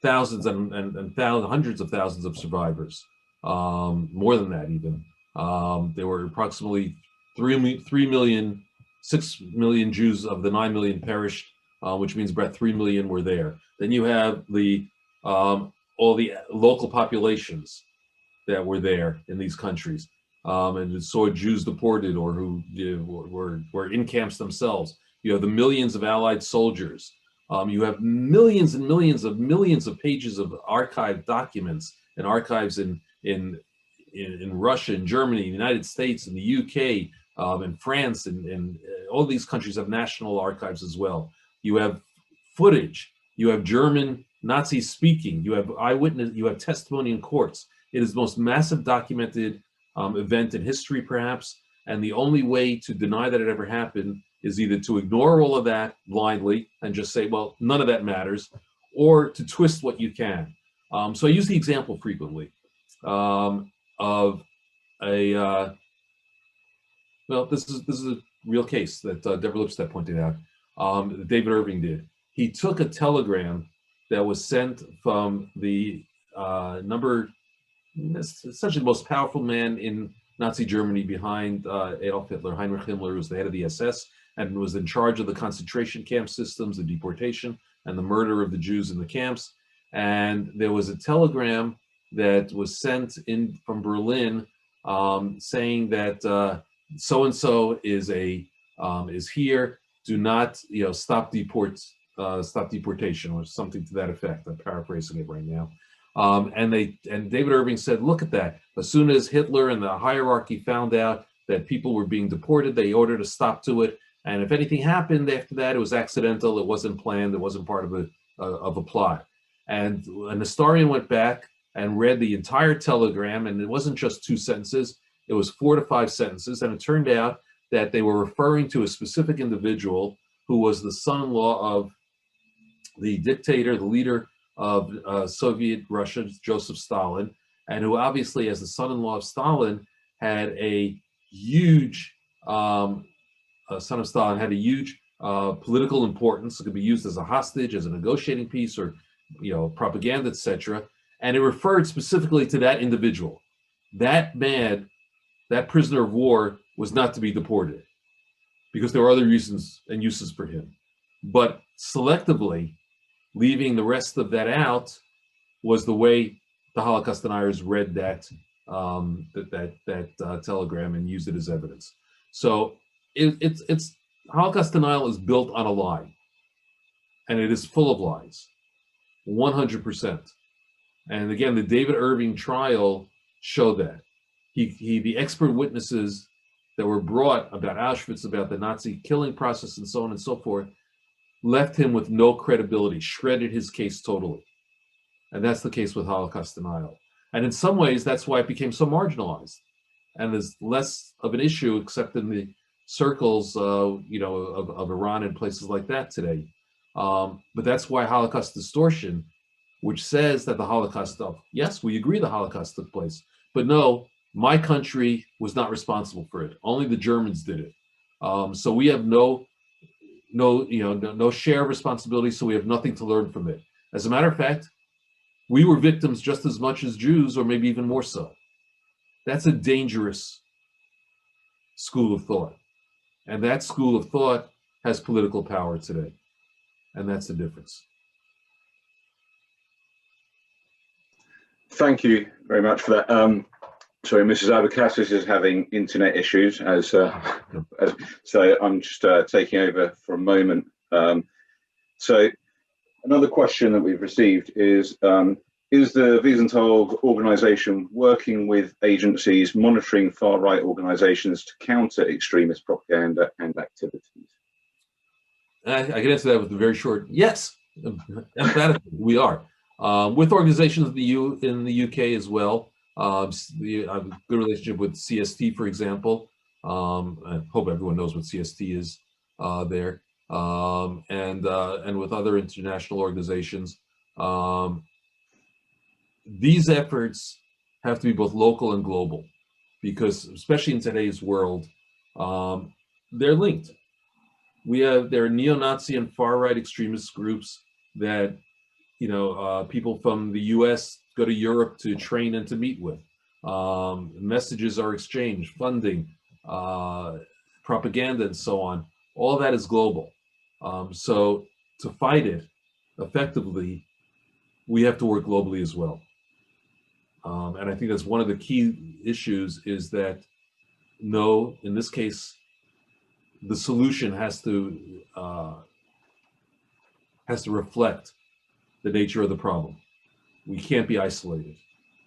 thousands and hundreds of thousands of survivors, more than that even. There were approximately 3 million, 6 million Jews of the 9 million perished, which means about 3 million were there. Then you have all the local populations that were there in these countries, and saw Jews deported or who were in camps themselves. You have the millions of Allied soldiers. You have millions and millions of pages of archived documents and archives in Russia, in Germany, the United States, in the UK, in France, and all these countries have national archives as well. You have footage. You have German Nazis speaking. You have eyewitness. You have testimony in courts. It is the most massive documented event in history, perhaps. And the only way to deny that it ever happened is either to ignore all of that blindly and just say, well, none of that matters, or to twist what you can. So I use the example frequently of a well, this is a real case that Deborah Lipstadt pointed out. David Irving did. He took a telegram that was sent from the essentially the most powerful man in Nazi Germany behind Adolf Hitler, Heinrich Himmler, who was the head of the SS and was in charge of the concentration camp systems, the deportation, and the murder of the Jews in the camps. And there was a telegram that was sent in from Berlin saying that so-and-so is here. Do not, stop deportation, or something to that effect. I'm paraphrasing it right now. And David Irving said, look at that. As soon as Hitler and the hierarchy found out that people were being deported, they ordered a stop to it. And if anything happened after that, it was accidental. It wasn't planned. It wasn't part of a plot. And an historian went back and read the entire telegram, and it wasn't just 2 sentences. It was 4 to 5 sentences. And it turned out that they were referring to a specific individual who was the son-in-law of the dictator, the leader of Soviet Russia, Joseph Stalin, and who obviously, as the son-in-law of Stalin, had a huge political importance. It could be used as a hostage, as a negotiating piece, or propaganda, etc. And it referred specifically to that individual. That man, that prisoner of war, was not to be deported because there were other reasons and uses for him. But selectively, leaving the rest of that out was the way the Holocaust deniers read that telegram and used it as evidence. So it's Holocaust denial is built on a lie, and it is full of lies, 100%. And again, the David Irving trial showed that. The expert witnesses that were brought about Auschwitz, about the Nazi killing process, and so on and so forth, left him with no credibility, shredded his case totally. And that's the case with Holocaust denial. And in some ways, that's why it became so marginalized. And there's less of an issue, except in the circles, of Iran and places like that today. But that's why Holocaust distortion, which says that the Holocaust, yes, we agree the Holocaust took place, but no, my country was not responsible for it. Only the Germans did it. So we have no share of responsibility, so we have nothing to learn from it. As a matter of fact, we were victims just as much as Jews, or maybe even more so. That's a dangerous school of thought. And that school of thought has political power today. And that's the difference. Thank you very much for that. Sorry, Mrs. Abacassis is having internet issues, so I'm just taking over for a moment. So another question that we've received is the Wiesenthal organization working with agencies monitoring far-right organizations to counter extremist propaganda and activities? I can answer that with a very short yes. Emphatically, we are. With organizations in the UK as well. I have a good relationship with CST, for example. I hope everyone knows what CST is there, and with other international organizations. these efforts have to be both local and global, because especially in today's world, they're linked. There are neo-Nazi and far-right extremist groups that, people from the U.S. go to Europe to train and to meet with. Messages are exchanged, funding, propaganda, and so on. All that is global. So to fight it effectively, we have to work globally as well. And I think that's one of the key issues, is that in this case, the solution has to reflect the nature of the problem. We can't be isolated.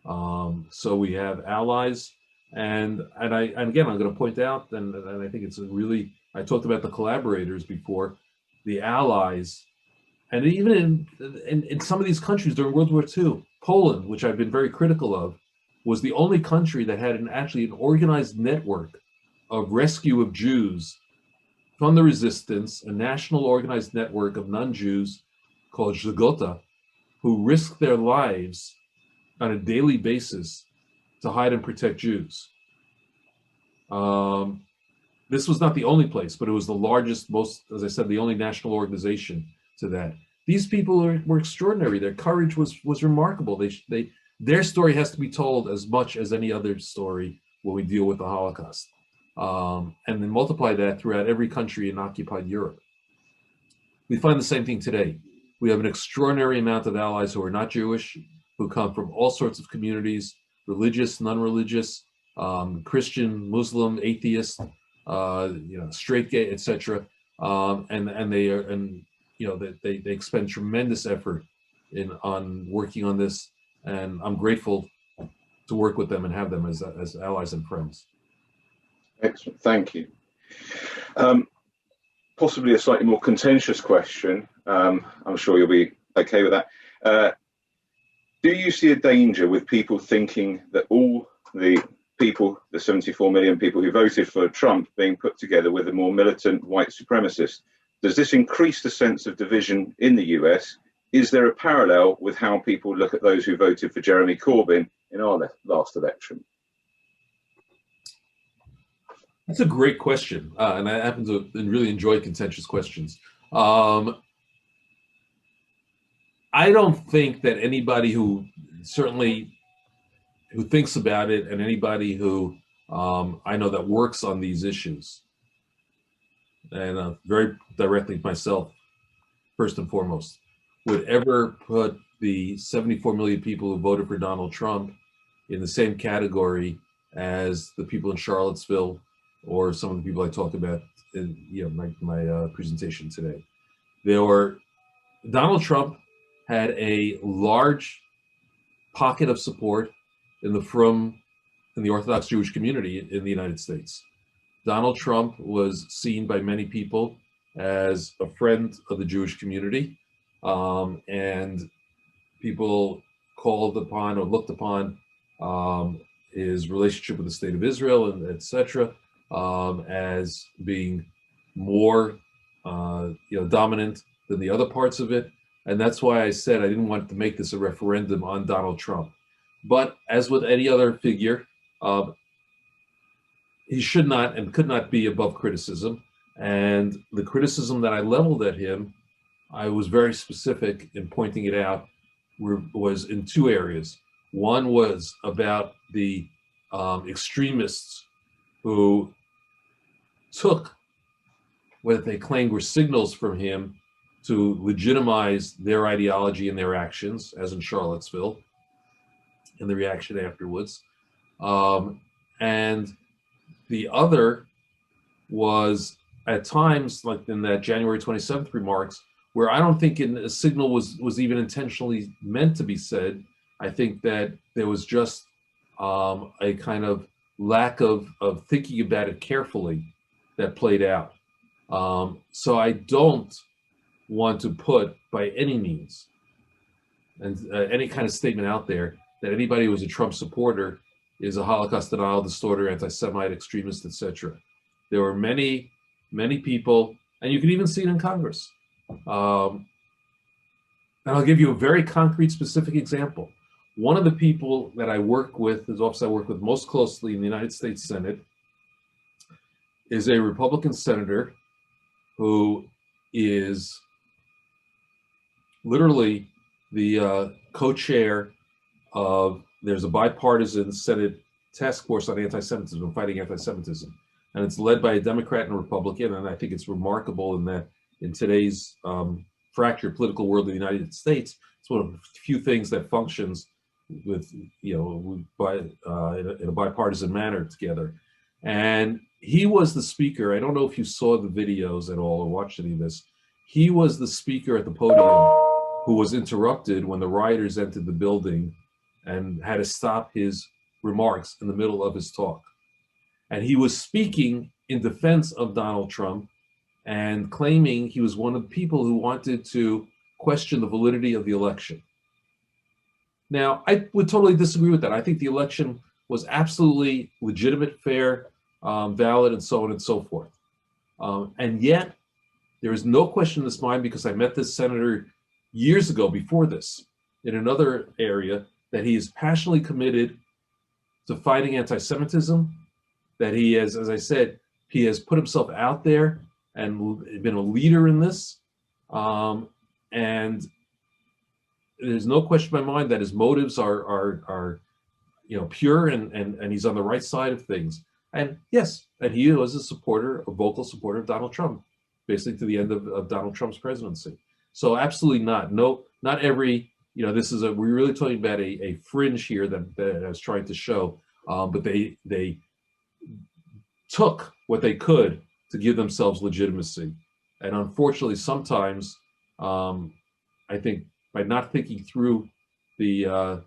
So we have allies, and again, I'm going to point out, and I think it's I talked about the collaborators before, the allies, and even in some of these countries during World War II, Poland, which I've been very critical of, was the only country that had actually an organized network of rescue of Jews from the resistance, a national organized network of non-Jews called Żegota, who risked their lives on a daily basis to hide and protect Jews. This was not the only place, but it was the largest, as I said, the only national organization to that. These people were extraordinary. Their courage was remarkable. Their story has to be told as much as any other story when we deal with the Holocaust. And then multiply that throughout every country in occupied Europe. We find the same thing today. We have an extraordinary amount of allies who are not Jewish, who come from all sorts of communities, religious, non-religious, Christian, Muslim, atheist, straight, gay, etc. And they expend tremendous effort on working on this, and I'm grateful to work with them and have them as allies and friends. Excellent, thank you. Possibly a slightly more contentious question. I'm sure you'll be okay with that. Do you see a danger with people thinking that all the 74 million people who voted for Trump, being put together with a more militant white supremacist? Does this increase the sense of division in the US? Is there a parallel with how people look at those who voted for Jeremy Corbyn in our last election? That's a great question, and I happen to really enjoy contentious questions. I don't think that anybody who thinks about it, and anybody who I know that works on these issues, and very directly myself, first and foremost, would ever put the 74 million people who voted for Donald Trump in the same category as the people in Charlottesville or some of the people I talked about in my presentation today. Donald Trump had a large pocket of support in the Orthodox Jewish community in the United States. Donald Trump was seen by many people as a friend of the Jewish community, and people called upon or looked upon his relationship with the state of Israel, and etc., as being more dominant than the other parts of it. And that's why I said I didn't want to make this a referendum on Donald Trump. But as with any other figure, he should not and could not be above criticism. And the criticism that I leveled at him, I was very specific in pointing it out, was in two areas. One was about the extremists who took what they claimed were signals from him to legitimize their ideology and their actions, as in Charlottesville, and the reaction afterwards. And the other was at times, like in that January 27th remarks, where I don't think a signal was even intentionally meant to be said. I think that there was just a kind of lack of thinking about it carefully that played out. So I don't want to put by any means and any kind of statement out there that anybody who is a Trump supporter is a Holocaust denial, distorter, anti-Semite, extremist, etc. There were many, many people, and you can even see it in Congress. And I'll give you a very concrete, specific example. one of the people that I work with, the office I work with most closely in the United States Senate, is a Republican senator who is literally the co-chair of, there's a bipartisan Senate task force on anti-Semitism, fighting anti-Semitism. And it's led by a Democrat and a Republican. And I think it's remarkable in that in today's fractured political world of the United States, it's one of the few things that functions with, in a bipartisan manner together. And he was the speaker. I don't know if you saw the videos at all or watched any of this. He was the speaker at the podium who was interrupted when the rioters entered the building and had to stop his remarks in the middle of his talk. And he was speaking in defense of Donald Trump and claiming he was one of the people who wanted to question the validity of the election. Now, I would totally disagree with that. I think the election was absolutely legitimate, fair, valid, and so on and so forth. And yet, there is no question in this mind, because I met this senator years ago before this in another area, that he is passionately committed to fighting anti-Semitism, that he has, as I said, he has put himself out there and been a leader in this. And there's no question in my mind that his motives are pure, and he's on the right side of things. And yes, and he was a vocal supporter of Donald Trump, basically to the end of Donald Trump's presidency. So absolutely not. No, not every, we're really talking about a fringe here that I was trying to show, but they took what they could to give themselves legitimacy. And unfortunately, sometimes, I think by not thinking through the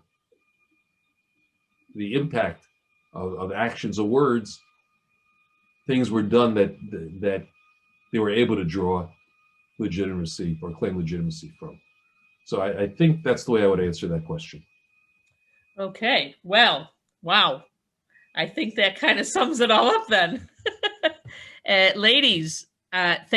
impact of actions or words, things were done that they were able to draw legitimacy or claim legitimacy from. So I think that's the way I would answer that question. Okay, well, wow. I think that kind of sums it all up then. Ladies, thank